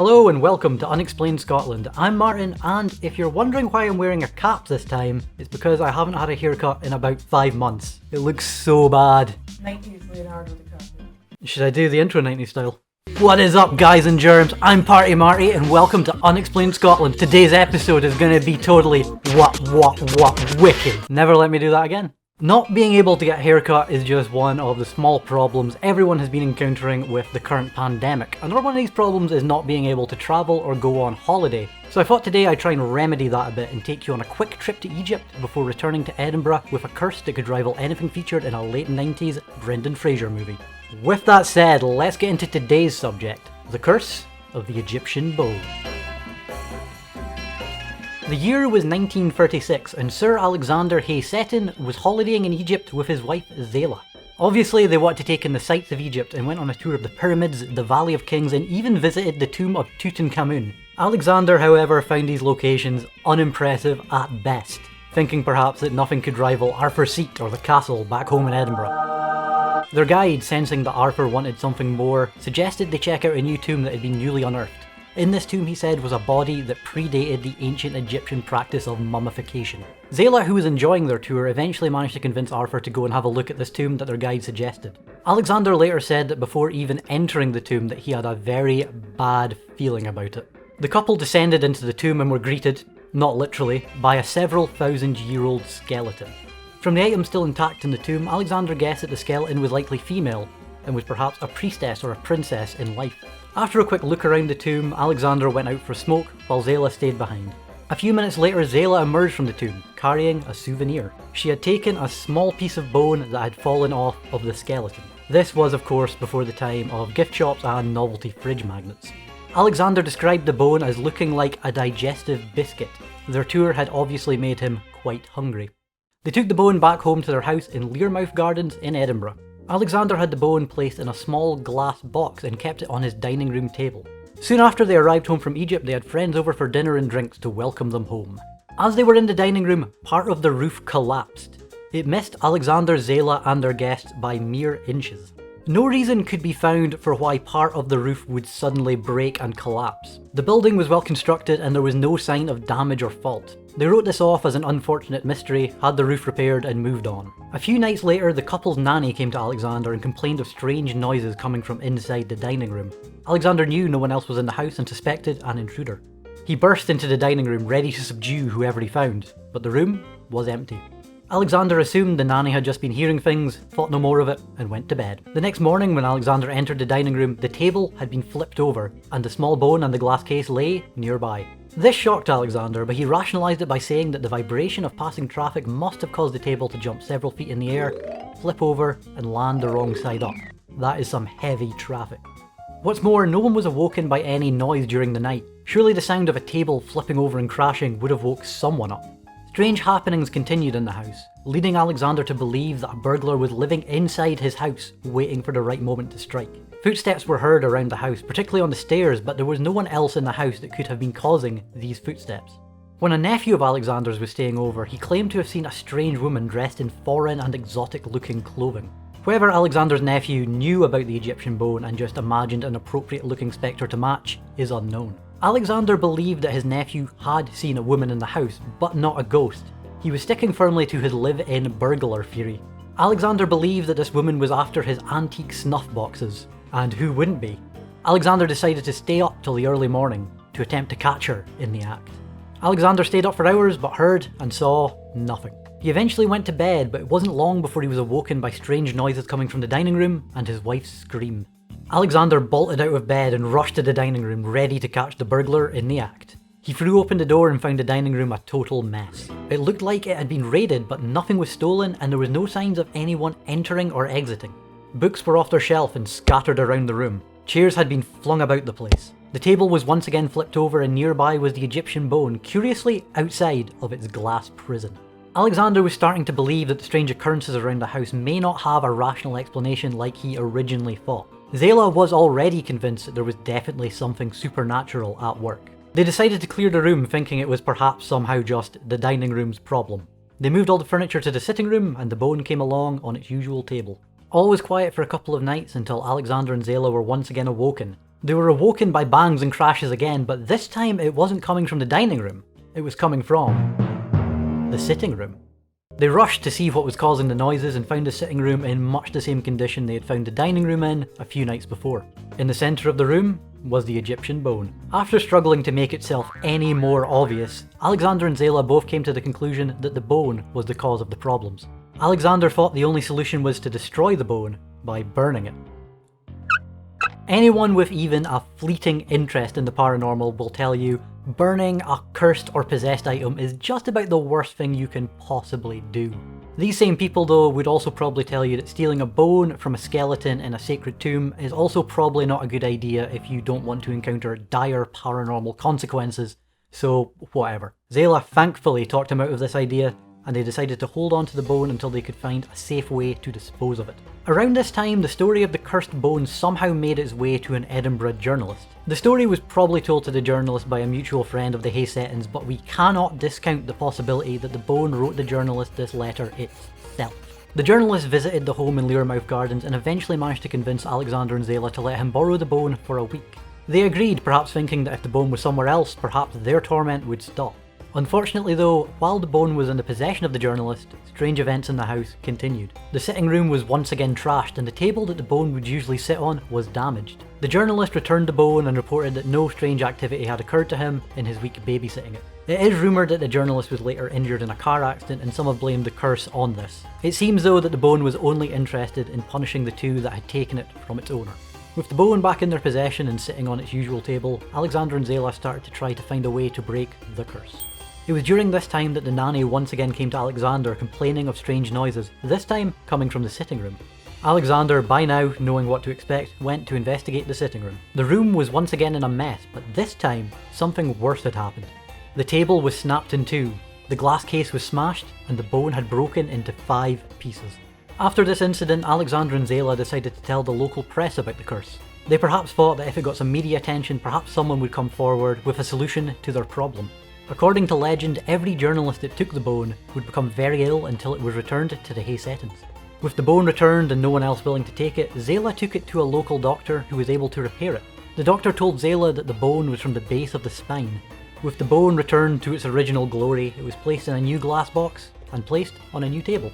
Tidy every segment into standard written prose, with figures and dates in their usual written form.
Hello and welcome to Unexplained Scotland. I'm Martin, and if you're wondering why I'm wearing a cap this time, it's because I haven't had a haircut in about 5 months. It looks so bad. 90s Leonardo DiCaprio. Should I do the intro 90s style? What is up, guys and germs? I'm Party Marty and welcome to Unexplained Scotland. Today's episode is going to be totally wicked. Never let me do that again. Not being able to get a haircut is just one of the small problems everyone has been encountering with the current pandemic. Another one of these problems is not being able to travel or go on holiday. So I thought today I'd try and remedy that a bit and take you on a quick trip to Egypt before returning to Edinburgh with a curse that could rival anything featured in a late 90s Brendan Fraser movie. With that said, let's get into today's subject, the curse of the Egyptian bow. The year was 1936 and Sir Alexander was holidaying in Egypt with his wife Zeyla. Obviously they wanted to take in the sights of Egypt and went on a tour of the pyramids, the Valley of Kings and even visited the tomb of Tutankhamun. Alexander, however, found these locations unimpressive at best, thinking perhaps that nothing could rival Arthur's Seat or the castle back home in Edinburgh. Their guide, sensing that Arthur wanted something more, suggested they check out a new tomb that had been newly unearthed. In this tomb, he said, was a body that predated the ancient Egyptian practice of mummification. Zeyla, who was enjoying their tour, eventually managed to convince Arthur to go and have a look at this tomb that their guide suggested. Alexander later said that before even entering the tomb that he had a very bad feeling about it. The couple descended into the tomb and were greeted, not literally, by a several thousand-year-old skeleton. From the items still intact in the tomb, Alexander guessed that the skeleton was likely female and was perhaps a priestess or a princess in life. After a quick look around the tomb, Alexander went out for a smoke while Zeyla stayed behind. A few minutes later, Zeyla emerged from the tomb, carrying a souvenir. She had taken a small piece of bone that had fallen off of the skeleton. This was, of course, before the time of gift shops and novelty fridge magnets. Alexander described the bone as looking like a digestive biscuit. Their tour had obviously made him quite hungry. They took the bone back home to their house in Learmouth Gardens in Edinburgh. Alexander had the bone placed in a small glass box and kept it on his dining room table. Soon after they arrived home from Egypt, they had friends over for dinner and drinks to welcome them home. As they were in the dining room, part of the roof collapsed. It missed Alexander, Zeyla and their guests by mere inches. No reason could be found for why part of the roof would suddenly break and collapse. The building was well constructed and there was no sign of damage or fault. They wrote this off as an unfortunate mystery, had the roof repaired and moved on. A few nights later, the couple's nanny came to Alexander and complained of strange noises coming from inside the dining room. Alexander knew no one else was in the house and suspected an intruder. He burst into the dining room ready to subdue whoever he found, but the room was empty. Alexander assumed the nanny had just been hearing things, thought no more of it, and went to bed. The next morning when Alexander entered the dining room, the table had been flipped over, and the small bone and the glass case lay nearby. This shocked Alexander, but he rationalised it by saying that the vibration of passing traffic must have caused the table to jump several feet in the air, flip over, and land the wrong side up. That is some heavy traffic. What's more, no one was awoken by any noise during the night. Surely the sound of a table flipping over and crashing would have woke someone up. Strange happenings continued in the house, leading Alexander to believe that a burglar was living inside his house, waiting for the right moment to strike. Footsteps were heard around the house, particularly on the stairs, but there was no one else in the house that could have been causing these footsteps. When a nephew of Alexander's was staying over, he claimed to have seen a strange woman dressed in foreign and exotic-looking clothing. Whether Alexander's nephew knew about the Egyptian bone and just imagined an appropriate-looking spectre to match is unknown. Alexander believed that his nephew had seen a woman in the house, but not a ghost. He was sticking firmly to his live-in burglar theory. Alexander believed that this woman was after his antique snuff boxes, and who wouldn't be? Alexander decided to stay up till the early morning to attempt to catch her in the act. Alexander stayed up for hours but heard and saw nothing. He eventually went to bed, but it wasn't long before he was awoken by strange noises coming from the dining room and his wife's scream. Alexander bolted out of bed and rushed to the dining room, ready to catch the burglar in the act. He threw open the door and found the dining room a total mess. It looked like it had been raided, but nothing was stolen and there was no signs of anyone entering or exiting. Books were off their shelf and scattered around the room. Chairs had been flung about the place. The table was once again flipped over and nearby was the Egyptian bone, curiously outside of its glass prison. Alexander was starting to believe that the strange occurrences around the house may not have a rational explanation like he originally thought. Zeyla was already convinced that there was definitely something supernatural at work. They decided to clear the room, thinking it was perhaps somehow just the dining room's problem. They moved all the furniture to the sitting room and the bone came along on its usual table. All was quiet for a couple of nights until Alexander and Zeyla were once again awoken They were awoken by bangs and crashes again, but this time it wasn't coming from the dining room. It was coming from the sitting room. They rushed to see what was causing the noises and found the sitting room in much the same condition they had found the dining room in a few nights before. In the centre of the room was the Egyptian bone. After struggling to make itself any more obvious, Alexander and Zeyla both came to the conclusion that the bone was the cause of the problems. Alexander thought the only solution was to destroy the bone by burning it. Anyone with even a fleeting interest in the paranormal will tell you burning a cursed or possessed item is just about the worst thing you can possibly do. These same people though would also probably tell you that stealing a bone from a skeleton in a sacred tomb is also probably not a good idea if you don't want to encounter dire paranormal consequences, so whatever. Zeyla thankfully talked him out of this idea, and they decided to hold on to the bone until they could find a safe way to dispose of it. Around this time, the story of the cursed bone somehow made its way to an Edinburgh journalist. The story was probably told to the journalist by a mutual friend of the Haysettins, but we cannot discount the possibility that the bone wrote the journalist this letter itself. The journalist visited the home in Learmouth Gardens and eventually managed to convince Alexander and Zeyla to let him borrow the bone for a week. They agreed, perhaps thinking that if the bone was somewhere else, perhaps their torment would stop. Unfortunately though, while the bone was in the possession of the journalist, strange events in the house continued. The sitting room was once again trashed and the table that the bone would usually sit on was damaged. The journalist returned the bone and reported that no strange activity had occurred to him in his week babysitting it. It is rumoured that the journalist was later injured in a car accident and some have blamed the curse on this. It seems though that the bone was only interested in punishing the two that had taken it from its owner. With the bone back in their possession and sitting on its usual table, Alexander and Zeyla started to try to find a way to break the curse. It was during this time that the nanny once again came to Alexander complaining of strange noises, this time coming from the sitting room. Alexander, by now knowing what to expect, went to investigate the sitting room. The room was once again in a mess, but this time something worse had happened. The table was snapped in two, the glass case was smashed, and the bone had broken into 5 pieces. After this incident, Alexander and Zeyla decided to tell the local press about the curse. They perhaps thought that if it got some media attention, perhaps someone would come forward with a solution to their problem. According to legend, every journalist that took the bone would become very ill until it was returned to the Haysettins. With the bone returned and no one else willing to take it, Zeyla took it to a local doctor who was able to repair it. The doctor told Zeyla that the bone was from the base of the spine. With the bone returned to its original glory, it was placed in a new glass box and placed on a new table.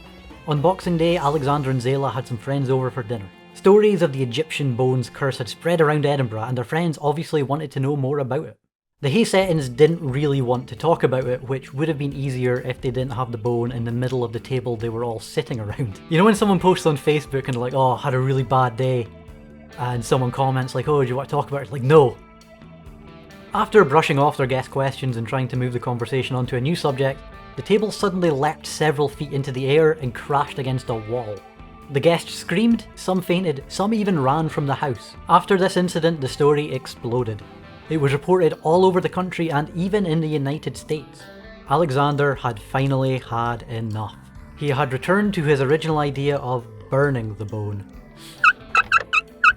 On Boxing Day, Alexander and Zeyla had some friends over for dinner. Stories of the Egyptian bones curse had spread around Edinburgh and their friends obviously wanted to know more about it. The Haysettins didn't really want to talk about it, which would have been easier if they didn't have the bone in the middle of the table they were all sitting around. You know when someone posts on Facebook and they're like, oh, I had a really bad day, and someone comments like, oh, do you want to talk about it? It's like, no. After brushing off their guest questions and trying to move the conversation onto a new subject, the table suddenly leapt several feet into the air and crashed against a wall. The guests screamed, some fainted, some even ran from the house. After this incident, the story exploded. It was reported all over the country and even in the United States. Alexander had finally had enough. He had returned to his original idea of burning the bone.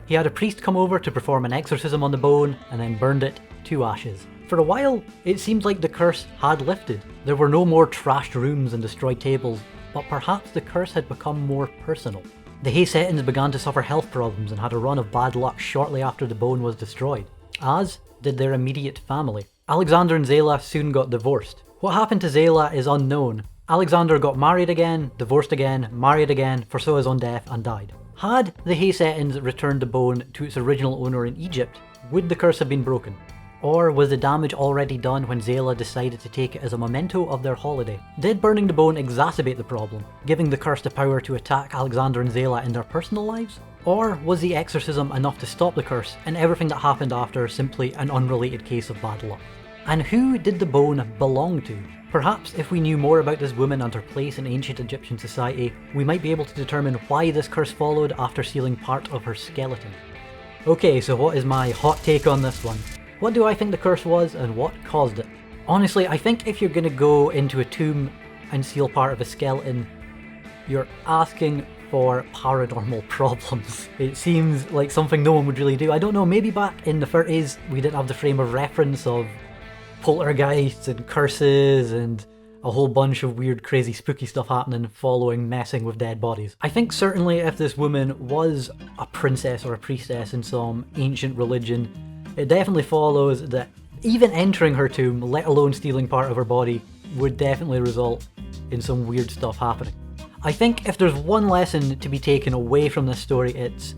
He had a priest come over to perform an exorcism on the bone and then burned it to ashes. For a while, it seemed like the curse had lifted. There were no more trashed rooms and destroyed tables, but perhaps the curse had become more personal. The Haysettins began to suffer health problems and had a run of bad luck shortly after the bone was destroyed, as did their immediate family. Alexander and Zeyla soon got divorced. What happened to Zeyla is unknown. Alexander got married again, divorced again, married again, foresaw his own death and died. Had the Haysettins returned the bone to its original owner in Egypt, would the curse have been broken? Or was the damage already done when Zeyla decided to take it as a memento of their holiday? Did burning the bone exacerbate the problem, giving the curse the power to attack Alexander and Zeyla in their personal lives? Or was the exorcism enough to stop the curse, and everything that happened after simply an unrelated case of bad luck? And who did the bone belong to? Perhaps if we knew more about this woman and her place in ancient Egyptian society, we might be able to determine why this curse followed after sealing part of her skeleton. Okay, so what is my hot take on this one? What do I think the curse was and what caused it? Honestly, I think if you're gonna go into a tomb and seal part of a skeleton, you're asking for paranormal problems. It seems like something no one would really do. I don't know, maybe back in the 30s we didn't have the frame of reference of poltergeists and curses and a whole bunch of weird, crazy, spooky stuff happening following messing with dead bodies. I think certainly if this woman was a princess or a priestess in some ancient religion, it definitely follows that even entering her tomb, let alone stealing part of her body, would definitely result in some weird stuff happening. I think if there's one lesson to be taken away from this story, it's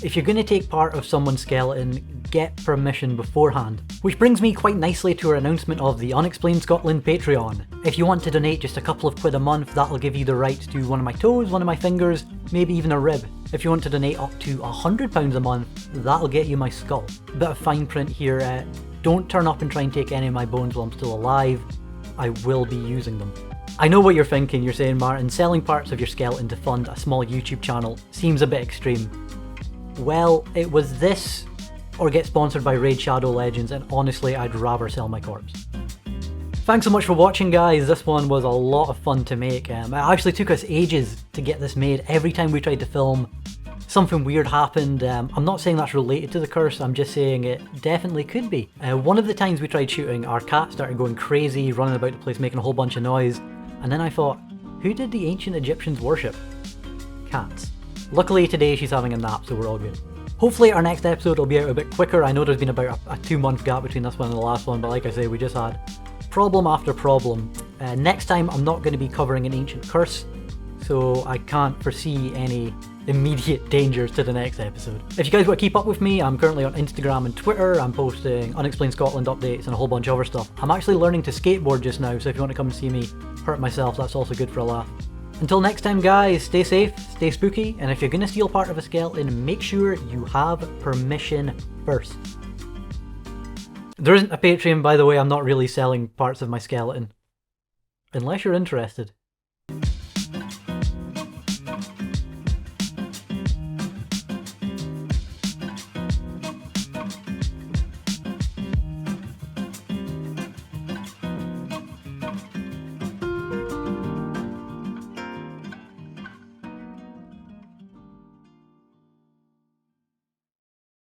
if you're going to take part of someone's skeleton, get permission beforehand. Which brings me quite nicely to our announcement of the Unexplained Scotland Patreon. If you want to donate just a couple of quid a month, that'll give you the right to one of my toes, one of my fingers, maybe even a rib. If you want to donate up to £100 a month, that'll get you my skull. Bit of fine print here, don't turn up and try and take any of my bones while I'm still alive. I will be using them. I know what you're thinking, you're saying, Martin, selling parts of your skeleton to fund a small YouTube channel seems a bit extreme. Well, it was this or get sponsored by Raid Shadow Legends, and honestly I'd rather sell my corpse. Thanks so much for watching, guys. This one was a lot of fun to make. It actually took us ages to get this made. Every time we tried to film, something weird happened. I'm not saying that's related to the curse, I'm just saying it definitely could be. One of the times we tried shooting, our cat started going crazy, running about the place making a whole bunch of noise, and then I thought, who did the ancient Egyptians worship? Cats. Luckily today she's having a nap, so we're all good. Hopefully our next episode will be out a bit quicker. I know there's been about a 2-month gap between this one and the last one, but like I say, we just had problem after problem. Next time I'm not going to be covering an ancient curse, so I can't foresee any immediate dangers to the next episode. If you guys want to keep up with me, I'm currently on Instagram and Twitter. I'm posting Unexplained Scotland updates and a whole bunch of other stuff. I'm actually learning to skateboard just now, so if you want to come and see me hurt myself, that's also good for a laugh. Until next time, guys, stay safe, stay spooky, and if you're going to steal part of a skeleton, make sure you have permission first. There isn't a Patreon, by the way. I'm not really selling parts of my skeleton. Unless you're interested.